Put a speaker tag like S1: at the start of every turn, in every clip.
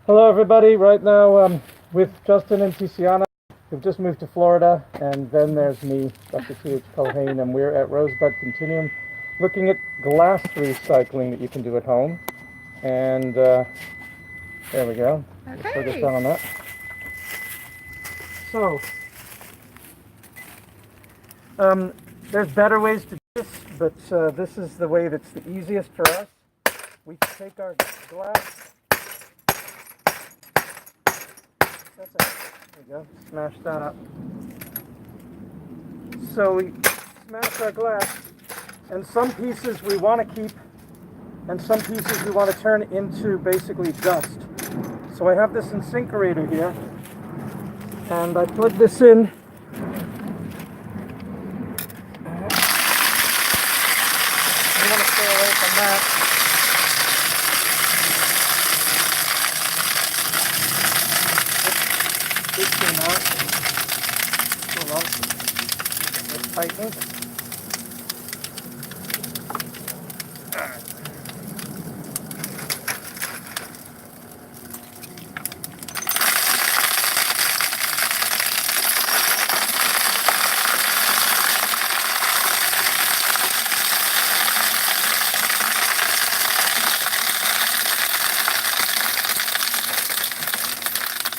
S1: Hello everybody, right now with Justin and Tiziana. We've just moved to Florida, and then there's me, Dr. T.H. Culhane, and we're at Rosebud Continuum looking at glass recycling that you can do at home. And there we go.
S2: Okay.
S1: Let's focus down on that. So, there's better ways to do this, but this is the way that's the easiest for us. We take our glass. That's it. There you go. Smash that up. So we smash our glass, and some pieces we want to keep, and some pieces we want to turn into basically dust. So I have this Insinkerator here, and I plug this in. You want to stay away from that. This came out. Hold on. Let's tighten.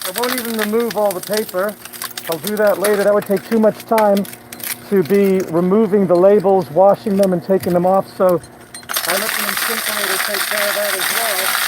S1: I won't even remove all the paper. I'll do that later. That would take too much time to be removing the labels, washing them, and taking them off. So I let the Insinkerator take care of that as well.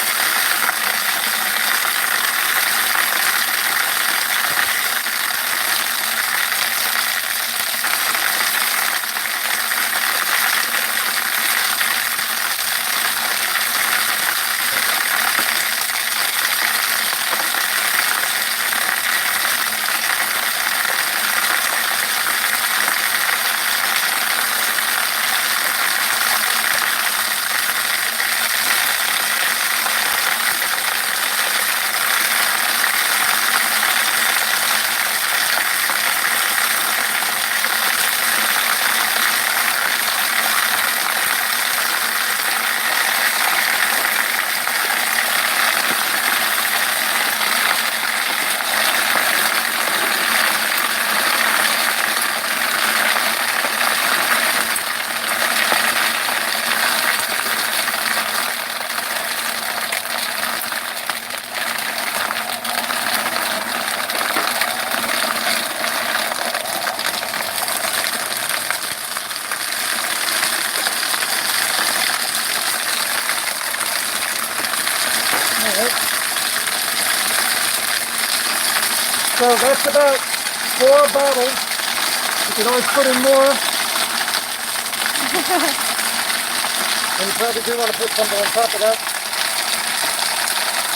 S1: So that's about 4 bottles. You can always put in more. And you probably do want to put something on top of that.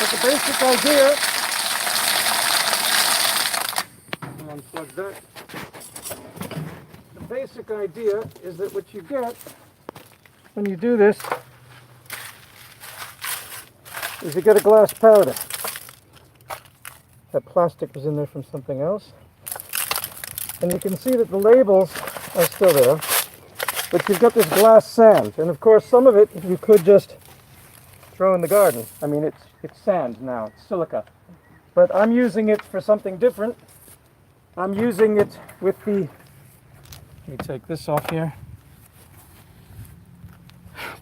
S1: But the basic idea, I'll unplug that. The basic idea is that what you get when you do this is you get a glass powder. That plastic was in there from something else. And you can see that the labels are still there, but you've got this glass sand. And of course, some of it you could just throw in the garden. I mean, it's sand now, it's silica. But I'm using it for something different. I'm using it with the, let me take this off here.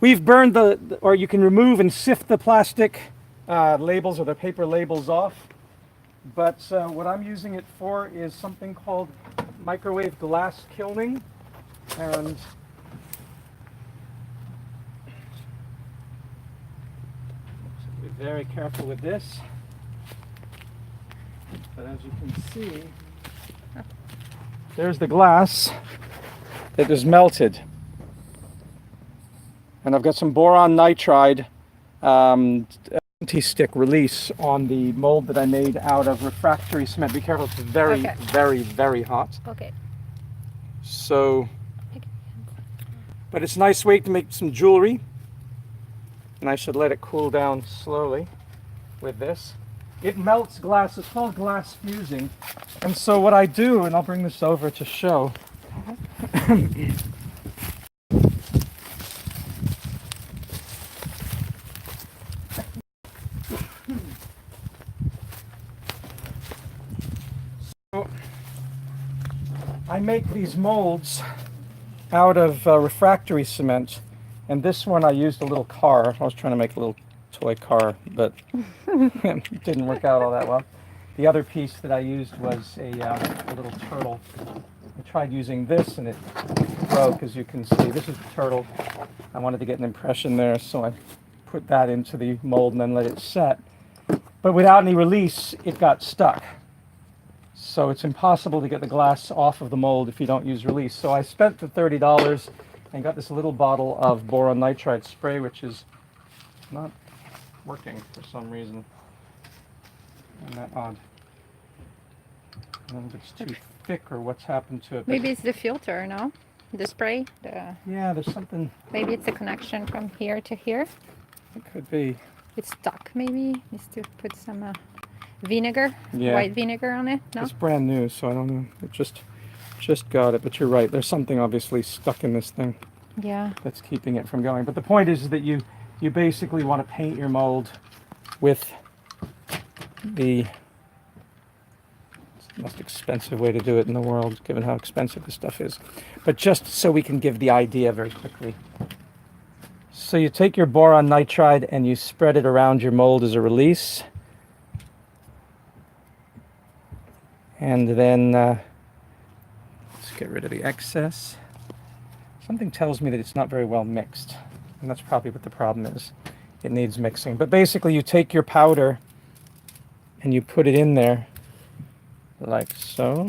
S1: We've burned or you can remove and sift the plastic labels or the paper labels off. But what I'm using it for is something called microwave glass kilning. And be very careful with this. But as you can see, there's the glass that is melted. And I've got some boron nitride anti-stick release on the mold that I made out of refractory cement. Be careful, it's very, very, very hot.
S2: Okay.
S1: So, but it's a nice way to make some jewelry. And I should let it cool down slowly with this. It melts glass, it's called glass fusing. And so what I do, and I'll bring this over to show. I make these molds out of refractory cement, and this one I used a little car. I was trying to make a little toy car, but it didn't work out all that well. The other piece that I used was a little turtle. I tried using this and it broke, as you can see. This is the turtle. I wanted to get an impression there, so I put that into the mold and then let it set. But without any release, it got stuck. So it's impossible to get the glass off of the mold if you don't use release. So I spent the $30 and got this little bottle of boron nitride spray, which is not working for some reason. Isn't that odd? I don't know if it's too thick or what's happened to it.
S2: Maybe it's the filter, no? The spray?
S1: Yeah, there's something.
S2: Maybe it's a connection from here to here.
S1: It could be.
S2: It's stuck, maybe. Needs to put some vinegar,
S1: Yeah.
S2: white vinegar on it, no?
S1: It's brand new, so I don't know. It just got it, but you're right. There's something obviously stuck in this thing
S2: Yeah.
S1: that's keeping it from going. But the point is that you basically want to paint your mold with the most expensive way to do it in the world, given how expensive this stuff is. But just so we can give the idea very quickly. So you take your boron nitride and you spread it around your mold as a release. And then let's get rid of the excess. Something tells me that it's not very well mixed. And that's probably what the problem is. It needs mixing. But basically you take your powder and you put it in there like so.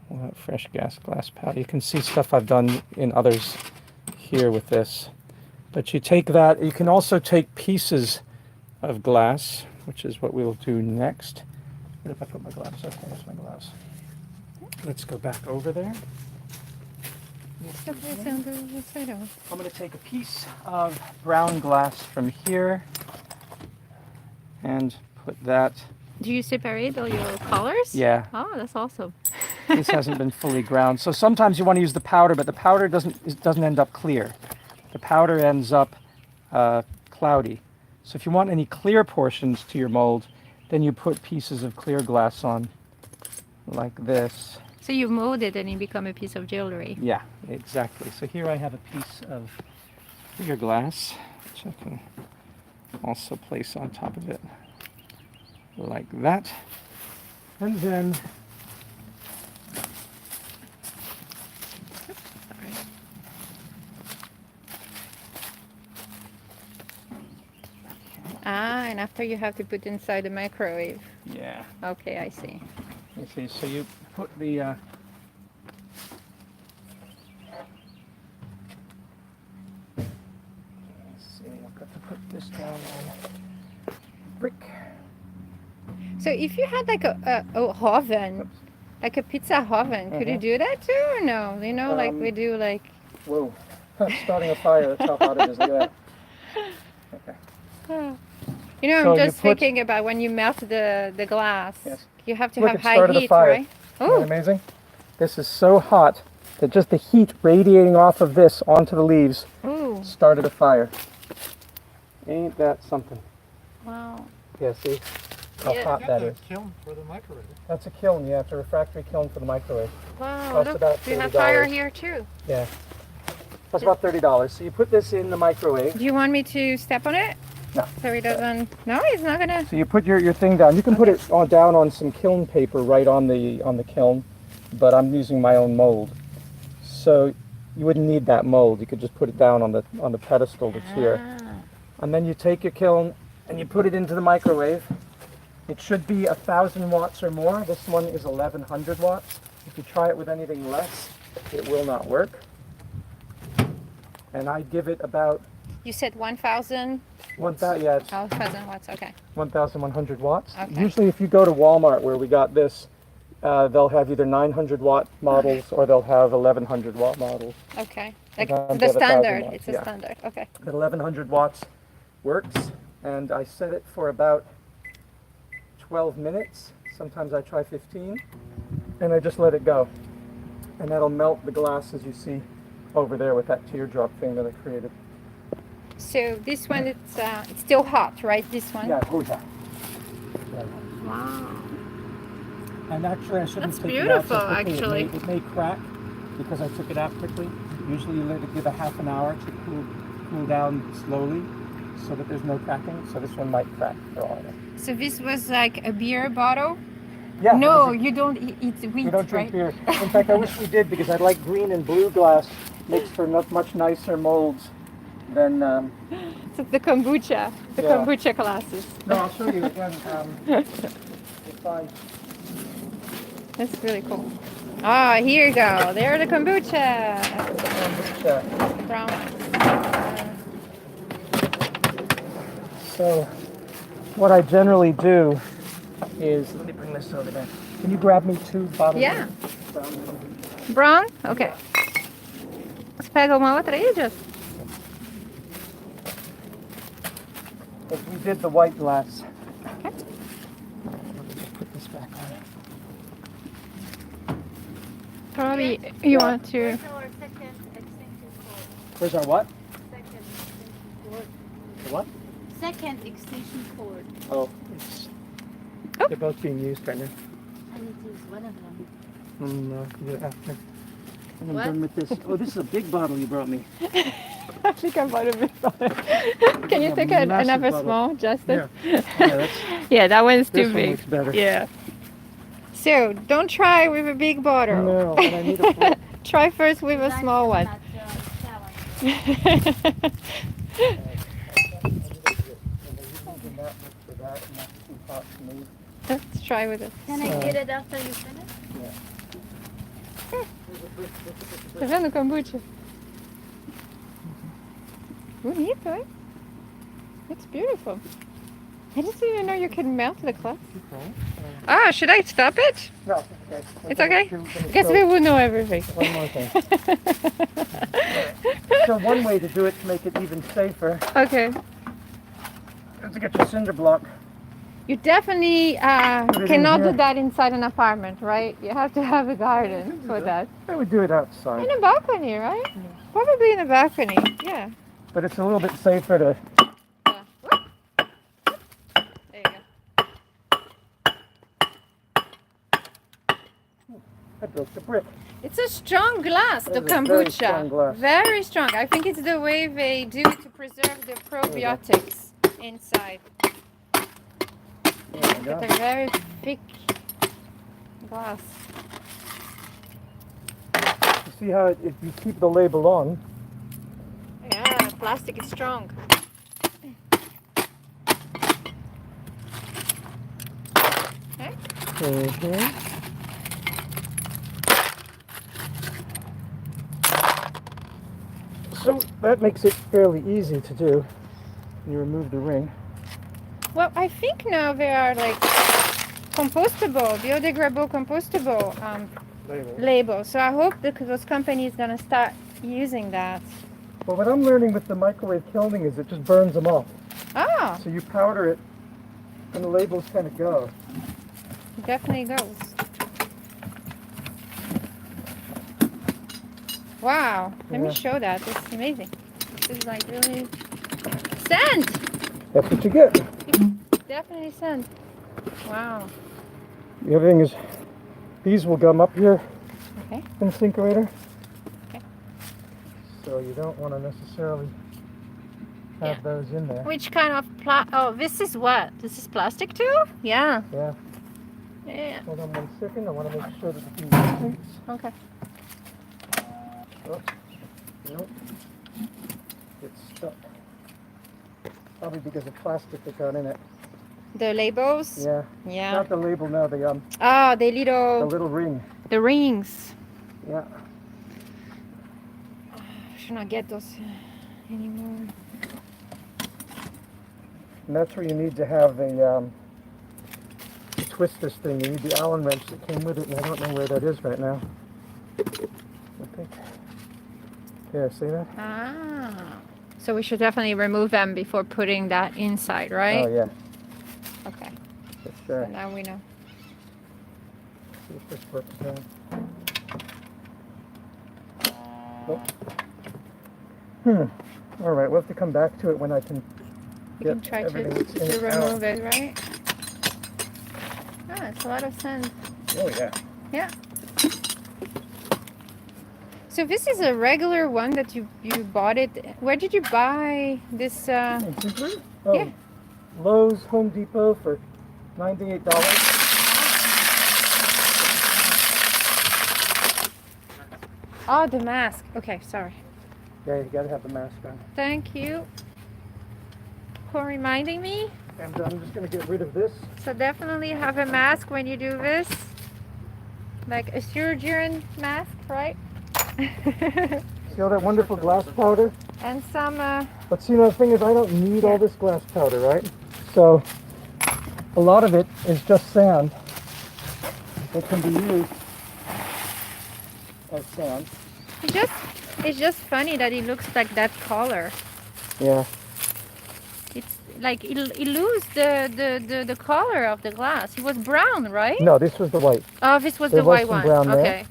S1: We'll have fresh glass powder. You can see stuff I've done in others here with this. But you take that. You can also take pieces of glass, which is what we'll do next. What if I put my gloves? Okay, here's my gloves. Let's go back over there. I'm going to take a piece of brown glass from here and put that.
S2: Do you separate all your colors?
S1: Yeah.
S2: Oh, that's awesome.
S1: This hasn't been fully ground. So sometimes you want to use the powder, but the powder doesn't end up clear. The powder ends up cloudy. So if you want any clear portions to your mold, then you put pieces of clear glass on like this.
S2: So you mold it and it become a piece of jewelry.
S1: Yeah, exactly. So here I have a piece of clear glass, which I can also place on top of it like that. And then
S2: And after you have to put inside the microwave.
S1: yeah.
S2: Okay, I see.
S1: You see, so you put the let's see, I've got to put this down on brick.
S2: So if you had like a oven, like a pizza oven, could you do that too or no? You know, like we do like...
S1: Whoa, starting a fire, that's how hot it is, look at that. Okay.
S2: You know,
S1: So
S2: I'm
S1: you
S2: just
S1: put-
S2: thinking about when you melt the glass.
S1: Yes.
S2: You have to
S1: Look,
S2: have
S1: it
S2: high
S1: started a
S2: heat,
S1: fire.
S2: right?
S1: Isn't that
S2: Oh,
S1: amazing? This is so hot that just the heat radiating off of this onto the leaves
S2: ooh,
S1: started a fire. Ain't that something?
S2: wow.
S1: Yeah, see how
S2: Yeah.
S1: hot that
S3: That's
S1: is.
S3: a kiln for the microwave.
S1: That's a kiln, yeah, it's a refractory kiln for the microwave.
S2: Wow,
S1: Costs
S2: look,
S1: about
S2: you have
S1: $30.
S2: fire here too.
S1: Yeah. That's about $30. So you put this in the microwave.
S2: Do you want me to step on it?
S1: No.
S2: So he doesn't... No, he's not gonna...
S1: So you put your thing down. You can put it down on some kiln paper right on the kiln, but I'm using my own mold. So you wouldn't need that mold. You could just put it down on the pedestal that's here.
S2: Ah.
S1: And then you take your kiln and you put it into the microwave. It should be 1,000 watts or more. This one is 1,100 watts. If you try it with anything less, it will not work. And I give it about
S2: You said 1,000?
S1: 1,000. Yeah, it's
S2: 1,000 watts, okay.
S1: 1,100 watts.
S2: Okay.
S1: Usually, if you go to Walmart where we got this, they'll have either 900 watt models or they'll have 1,100 watt models.
S2: Okay. Like
S1: Sometimes
S2: the
S1: they have 1,000
S2: standard.
S1: watts,
S2: It's a
S1: yeah.
S2: standard. Okay.
S1: At 1,100 watts works, and I set it for about 12 minutes. Sometimes I try 15, and I just let it go. And that'll melt the glass, as you see over there with that teardrop thing that I created.
S2: So this one, it's still hot, right? This one?
S1: Yeah, oh yeah. Yeah.
S2: Wow.
S1: And actually, I shouldn't
S2: That's
S1: take it out so
S2: beautiful,
S1: quickly.
S2: actually.
S1: It may crack because I took it out quickly. Usually you let it give a half an hour to cool down slowly so that there's no cracking. So this one might crack for all I know.
S2: So this was like a beer bottle?
S1: Yeah.
S2: No, you don't eat wheat,
S1: We don't drink
S2: right?
S1: beer. In fact, I wish we did because I like green and blue glass. Makes for much nicer molds than...
S2: So the kombucha,
S1: Yeah.
S2: kombucha glasses.
S1: No, I'll show you again. If I...
S2: That's really cool. Ah, here you go. There are the kombucha. Brown.
S1: So, what I generally do is, let me bring this over there. Can you grab me 2 bottles?
S2: Yeah.
S1: Of brown?
S2: Brown? Ok. Você pega uma outra aí, Just?
S1: But we did the white glass.
S2: Okay.
S1: Let me just put this back on.
S2: Probably you want to...
S3: Where's our second extension cord?
S1: Where's our what?
S3: Second extension cord.
S1: The what?
S3: Second extension cord.
S1: Oh, it's...
S2: Oh.
S1: They're both being used right now.
S3: And it is one of them.
S1: No, do it after. And I'm
S3: What?
S1: done with this. Oh, this is a big bottle you brought me.
S2: I think I bought a big bottle. Can you
S1: a
S2: take
S1: massive
S2: another
S1: bottle.
S2: small, Justin?
S1: Yeah, that's,
S2: Yeah, that one's too
S1: this one
S2: big.
S1: looks better.
S2: Yeah. So, don't try with a big bottle.
S1: No, and I need a flip.
S2: Try first with a
S3: That's
S2: small one.
S3: not, challenge.
S2: Let's try with it.
S3: Can I get it after you finish?
S2: Tá vendo o kombucha? Bonito, hein? It's beautiful. I didn't even know you can melt the cloth. Ah, should I stop it?
S1: No, it's okay.
S2: It's okay?
S1: Let me
S2: Guess
S1: show
S2: we will know everything.
S1: one more thing. So one way to do it to make it even safer
S2: Okay.
S1: is to get your cinder block.
S2: You definitely
S1: it in
S2: cannot do
S1: here.
S2: that inside an apartment, right? You have to have a garden for that.
S1: I would do it outside,
S2: In a balcony, right? Probably in a balcony, yeah.
S1: but it's a little bit safer to...
S2: Yeah. Whoop. There you go.
S1: I broke the brick.
S2: It's a strong glass, the
S1: That is a very
S2: kombucha.
S1: strong glass.
S2: Very strong. I think it's the way they do to preserve the probiotics inside.
S1: There we go.
S2: It's a very thick glass.
S1: You see how if you keep the label on,
S2: Yeah, plastic is strong. Okay.
S1: So that makes it fairly easy to do. You remove the ring.
S2: Well, I think now they are like compostable, biodegradable, compostable labels. So I hope that those companies gonna start using that.
S1: Well, what I'm learning with the microwave kilning is it just burns them off.
S2: Oh,
S1: So you powder it, and the labels kind of go.
S2: it definitely goes. Wow, let me
S1: Yeah.
S2: show that. It's amazing. This is like really sand.
S1: That's what you get.
S2: Definitely sand. Wow.
S1: The other thing is, these will gum up your
S2: Okay.
S1: Insinkerator.
S2: Okay.
S1: So you don't want to necessarily have
S2: Yeah.
S1: those in there.
S2: Which kind of oh, this is what? This is plastic too? Yeah.
S1: Yeah.
S2: Yeah.
S1: Hold on 1 second. I want to make sure that these.
S2: Okay.
S1: Oh, nope. It's stuck. Probably because of plastic that got in it.
S2: The labels?
S1: Yeah.
S2: Yeah.
S1: Not the label, no. The
S2: Oh, the
S1: the little ring.
S2: rings.
S1: Yeah.
S2: I should not get those anymore.
S1: And that's where you need to have the twist this thing. You need the Allen wrench that came with it, and I don't know where that is right now. I think. Yeah, see that?
S2: Ah. So we should definitely remove them before putting that inside, right?
S1: Oh yeah,
S2: Okay.
S1: for
S2: So
S1: sure.
S2: now we know.
S1: See if this works now. Nope. All right, we'll have to come back to it when I can
S2: We
S1: get
S2: can try
S1: everything that's in
S2: to
S1: it out.
S2: remove it, right? Ah, it's a lot of sand.
S1: Oh yeah.
S2: Yeah. So this is a regular one that you bought it. Where did you buy this?
S1: Oh,
S2: Yeah.
S1: Lowe's, Home Depot for $98.
S2: Oh, the mask. Okay, sorry.
S1: Yeah, you gotta have the mask on.
S2: Thank you for reminding me.
S1: And I'm just gonna get rid of this.
S2: So definitely have a mask when you do this. Like a surgeon mask, right?
S1: See all that wonderful glass powder?
S2: And some,
S1: But see, the thing is, I don't need all this glass powder, right? So, a lot of it is just sand that can be used as sand.
S2: it's just funny that it looks like that color.
S1: Yeah.
S2: It's like it lose the color of the glass. It was brown, right?
S1: No, this was the white.
S2: Oh, this was
S1: There
S2: the
S1: was
S2: white
S1: some
S2: one.
S1: brown there.
S2: Okay.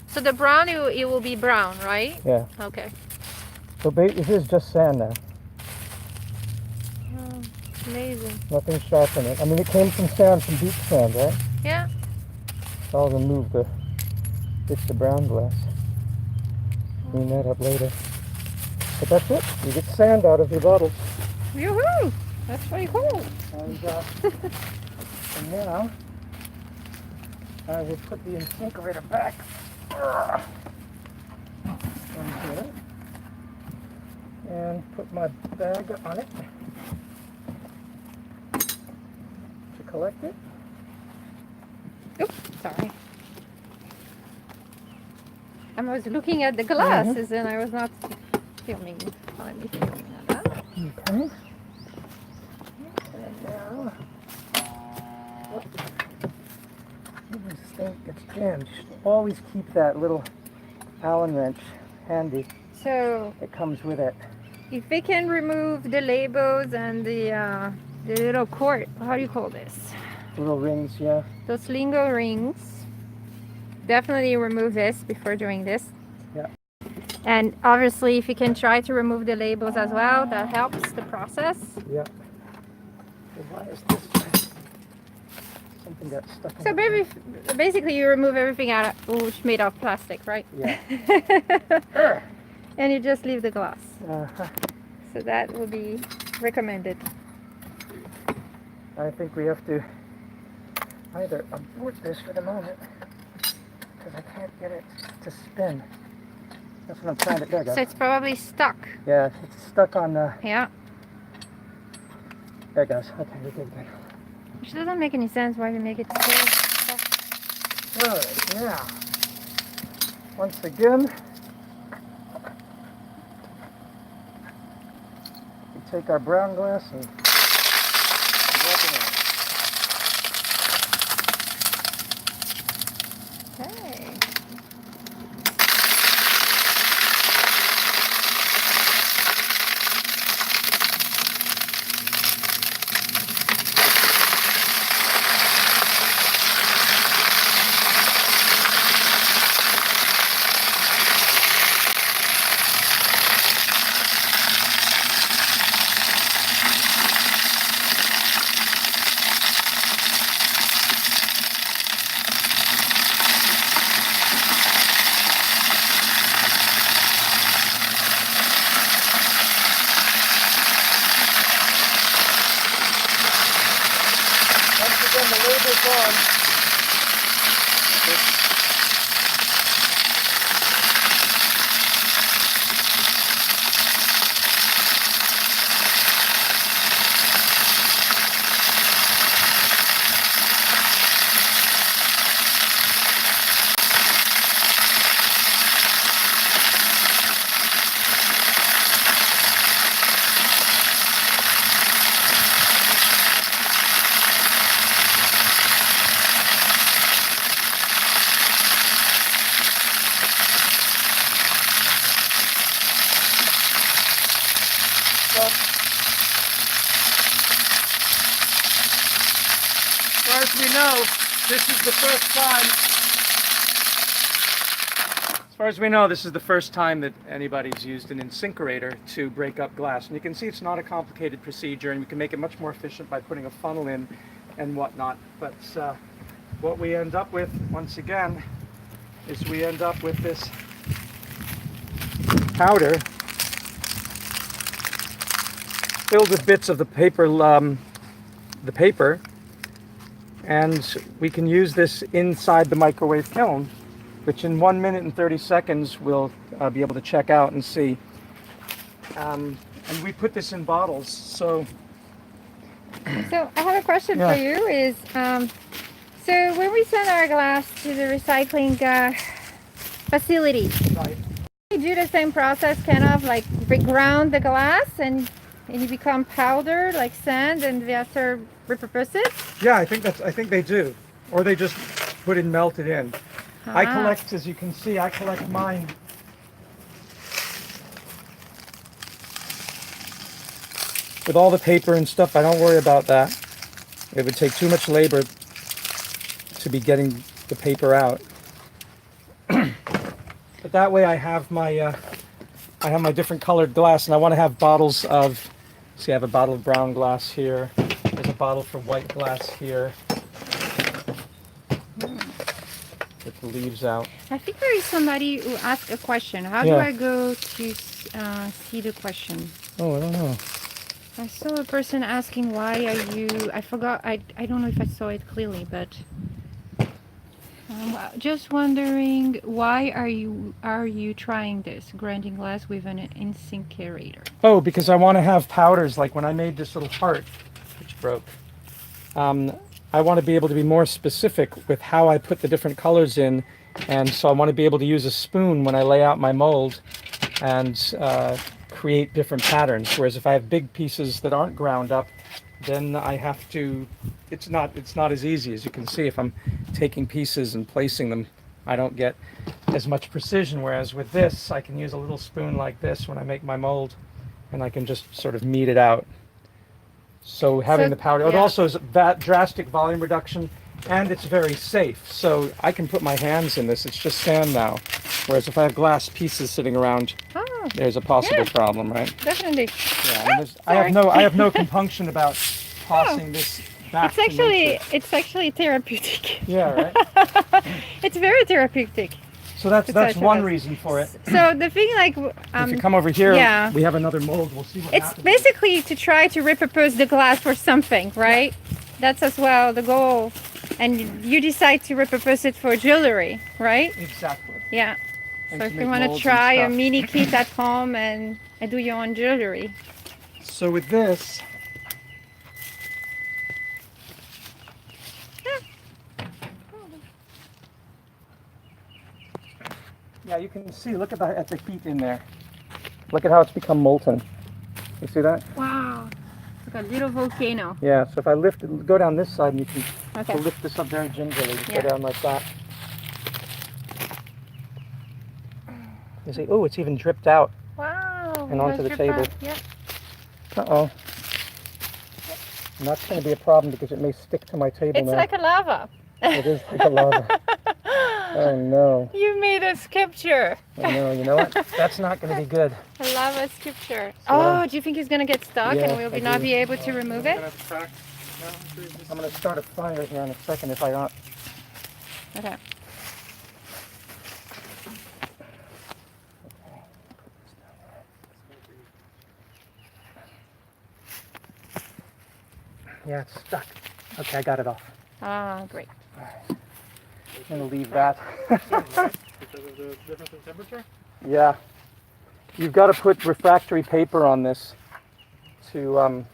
S2: So the brown, it will be brown, right?
S1: Yeah.
S2: Okay.
S1: So it is just sand now.
S2: Oh, amazing.
S1: Nothing sharp in it. I mean, it came from sand, from deep sand, right?
S2: Yeah.
S1: So I'll remove fix the brown glass. Clean that up later. But that's it. You get sand out of your bottles.
S2: Yoo-hoo! That's pretty cool.
S1: And now I will put the Insinkerator back in here and put my bag on it to collect it.
S2: Oops, sorry. I was looking at the glasses and I was not filming. Let me film that.
S1: Okay. And now, this thing gets jammed. You should always keep that little Allen wrench handy.
S2: So
S1: It comes with it.
S2: if we can remove the labels and the little cord, how do you call this?
S1: Little rings, yeah.
S2: Those lingo rings. Definitely remove this before doing this.
S1: Yeah.
S2: And obviously, if you can try to remove the labels as well, that helps the process.
S1: Yeah. So why is this? Something got stuck in
S2: So
S1: it.
S2: basically, you remove everything out of, which made of plastic, right?
S1: Yeah.
S2: And you just leave the glass.
S1: Uh-huh.
S2: So that would be recommended.
S1: I think we have to either abort this for the moment because I can't get it to spin. That's what I'm trying to do.
S2: So it's probably stuck.
S1: Yeah, it's stuck on
S2: Yeah.
S1: there it goes. Okay, we're good then.
S2: Which doesn't make any sense why you make it so stuck.
S1: Good, now, once again, we take our brown glass and rub it in.
S2: Okay.
S1: Once again, the label's on. As far as we know, this is the first time. As far as we know, this is the first time that anybody's used an Insinkerator to break up glass. And you can see it's not a complicated procedure, and we can make it much more efficient by putting a funnel in and whatnot. But what we end up with, once again, is we end up with this powder filled with bits of the paper, and we can use this inside the microwave kiln, which in 1 minute and 30 seconds we'll be able to check out and see. And we put this in bottles, so
S2: So I have a question for you. Is so when we send our glass to the recycling facility,
S1: right.
S2: we do the same process, kind of like ground the glass and it become powder like sand, and we after repurpose it.
S1: Yeah, I think they do, or they just put it melted in. I collect, as you can see, I collect mine. With all the paper and stuff, I don't worry about that. It would take too much labor to be getting the paper out. But that way I have my different colored glass, and I want to have bottles of, see, I have a bottle of brown glass here. There's a bottle for white glass here. With the leaves out.
S2: I think there is somebody who asked a question. How do I go to see the question?
S1: Oh, I don't know.
S2: I saw a person asking why are you, I forgot, I don't know if I saw it clearly, but just wondering why are you trying this grinding glass with an Insinkerator?
S1: Oh, because I want to have powders, like when I made this little heart, which broke. I want to be able to be more specific with how I put the different colors in, and so I want to be able to use a spoon when I lay out my mold and create different patterns. Whereas if I have big pieces that aren't ground up, then I have to, it's not as easy. As you can see, if I'm taking pieces and placing them, I don't get as much precision. Whereas with this, I can use a little spoon like this when I make my mold, and I can just sort of knead it out. So having the powder, it also is that drastic volume reduction, and it's very safe. So I can put my hands in this. It's just sand now. Whereas if I have glass pieces sitting around, there's a possible problem, right?
S2: Definitely.
S1: Yeah, and I have no compunction about tossing this back.
S2: It's actually therapeutic.
S1: Yeah, right.
S2: It's very therapeutic.
S1: So that's one reason for it.
S2: So the thing, like,
S1: if you come over here, we have another mold. We'll see what happens.
S2: It's basically to try to repurpose the glass for something, right? That's as well the goal. And you decide to repurpose it for jewelry, right?
S1: Exactly.
S2: Yeah.
S1: And
S2: so if you want to try a mini kit at home and do your own jewelry.
S1: So with this, yeah, you can see, look at the heat in there. Look at how it's become molten. You see that?
S2: Wow. It's like a little volcano.
S1: Yeah, so if I lift it, go down this side, and you can lift this up very gingerly. Go down like that. You see, oh, it's even dripped out.
S2: Wow.
S1: And onto the table.
S2: Yeah.
S1: Uh-oh. And that's going to be a problem because it may stick to my table
S2: It's
S1: now.
S2: like a lava.
S1: It is like a lava. Oh no.
S2: You made a sculpture.
S1: I know, you know what? That's not going to be good.
S2: A lava sculpture.
S1: So,
S2: do you think it's going to get stuck and we'll not be able to remove it?
S1: I'm going to start a fire here in a second if I don't.
S2: Okay.
S1: Yeah, it's stuck. Okay, I got it off.
S2: Ah, great.
S1: I'm going to leave that.
S4: Because of the difference in temperature?
S1: Yeah. You've got to put refractory paper on this to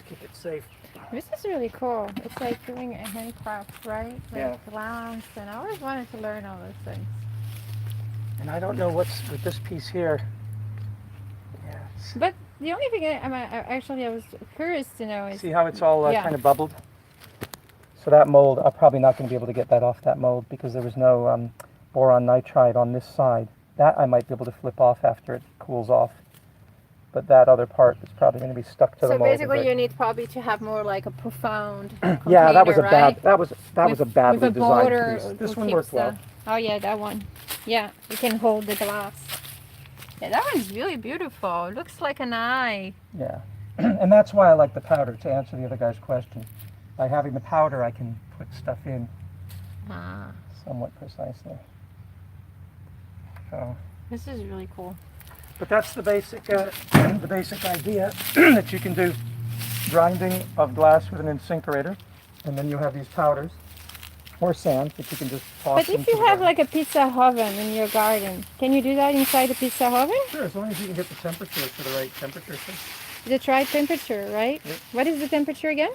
S1: keep it safe.
S2: This is really cool. It's like doing a handcraft, right? Like glass, and I always wanted to learn all those things.
S1: And I don't know what's with this piece here. Yeah.
S2: But the only thing I was curious to know is...
S1: See how it's all kind of bubbled? So that mold, I'm probably not going to be able to get that off that mold because there was no boron nitride on this side. That I might be able to flip off after it cools off. But that other part is probably going to be stuck to the mold.
S2: So basically you need probably to have more like a profound
S1: yeah, that was a
S2: right?
S1: that was a badly
S2: with a
S1: designed
S2: border
S1: piece. This one worked well.
S2: Oh yeah, that one. Yeah, you can hold the glass. Yeah, that one's really beautiful. It looks like an eye.
S1: Yeah. And that's why I like the powder, to answer the other guy's question. by having the powder, I can put stuff in
S2: Ah,
S1: somewhat precisely. So,
S2: this is really cool.
S1: but that's the basic idea that you can do grinding of glass with an Insinkerator, and then you have these powders or sand that you can just toss
S2: But if
S1: into
S2: you
S1: the
S2: have
S1: garden.
S2: like a pizza oven in your garden, can you do that inside the pizza oven?
S1: Sure, as long as you can get the temperature to the right temperature. So.
S2: The right temperature, right?
S1: Yep.
S2: What is the temperature again?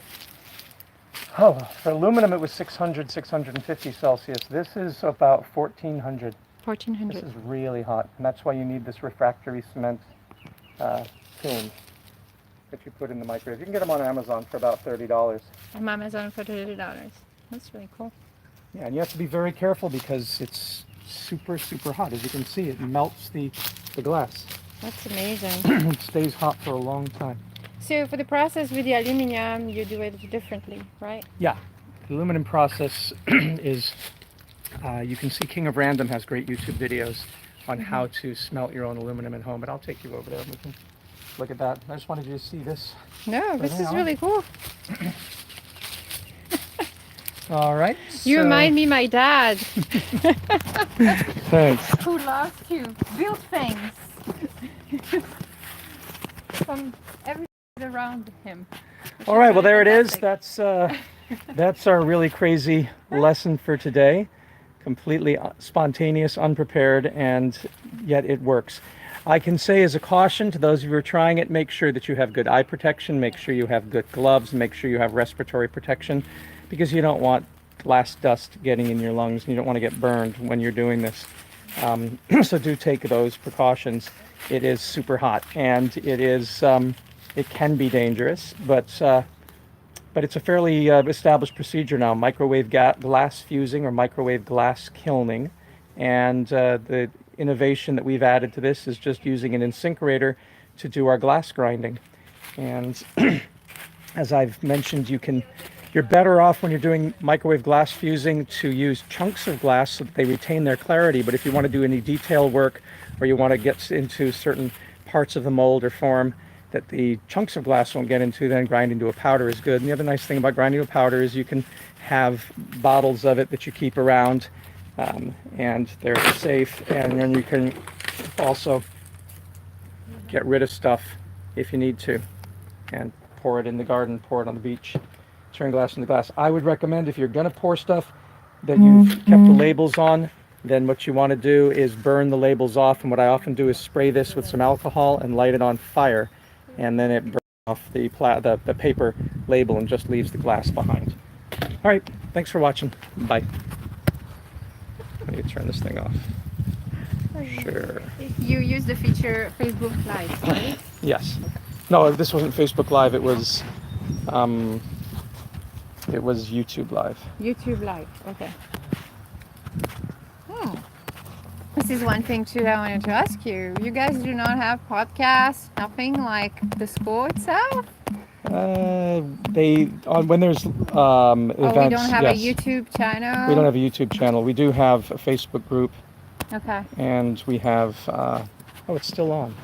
S1: Oh, for aluminum it was 600, 650 Celsius. This is about 1400. This
S2: 1400.
S1: is really hot, and that's why you need this refractory cement kiln that you put in the microwave. You can get them on Amazon for about $30.
S2: On Amazon for $30. That's really cool.
S1: Yeah, and you have to be very careful because it's super, super hot. As you can see, it melts the glass.
S2: That's amazing.
S1: It stays hot for a long time.
S2: So for the process with the aluminum, you do it differently, right?
S1: Yeah, the aluminum process is, you can see King of Random has great YouTube videos on how to smelt your own aluminum at home, but I'll take you over there and we can look at that. I just wanted you to see this.
S2: No, this is
S1: now.
S2: really cool.
S1: All right.
S2: You
S1: so-
S2: remind me my dad,
S1: Thanks.
S2: who loves to build things from everything around him.
S1: All right, well, there it is. That's our really crazy lesson for today. Completely spontaneous, unprepared, and yet it works. I can say as a caution to those of you who are trying it, make sure that you have good eye protection, make sure you have good gloves, make sure you have respiratory protection, because you don't want glass dust getting in your lungs and you don't want to get burned when you're doing this. So do take those precautions. It is super hot, and it can be dangerous, but it's a fairly established procedure now. Microwave glass fusing or microwave glass kilning, and the innovation that we've added to this is just using an Insinkerator to do our glass grinding. And as I've mentioned, you're better off when you're doing microwave glass fusing to use chunks of glass so that they retain their clarity. But if you want to do any detail work, or you want to get into certain parts of the mold or form that the chunks of glass won't get into, then grinding to a powder is good. And the other nice thing about grinding to a powder is you can have bottles of it that you keep around, and they're safe, and then you can also get rid of stuff if you need to, and pour it in the garden, pour it on the beach, turn glass into glass. I would recommend, if you're going to pour stuff that you've kept the labels on, then what you want to do is burn the labels off. And what I often do is spray this with some alcohol and light it on fire, and then it burns off the paper label and just leaves the glass behind. All right, thanks for watching. Bye. Let me turn this thing off. Sure.
S2: You use the feature Facebook Live, right?
S1: Yes. No, this wasn't Facebook Live. It was YouTube Live.
S2: YouTube Live, okay. This is one thing too I wanted to ask you. You guys do not have podcasts, nothing like the school itself?
S1: When there's events.
S2: Oh, we don't have a
S1: yes.
S2: YouTube channel?
S1: We don't have a YouTube channel. We do have a Facebook group,
S2: Okay.
S1: and we have. Oh, it's still on.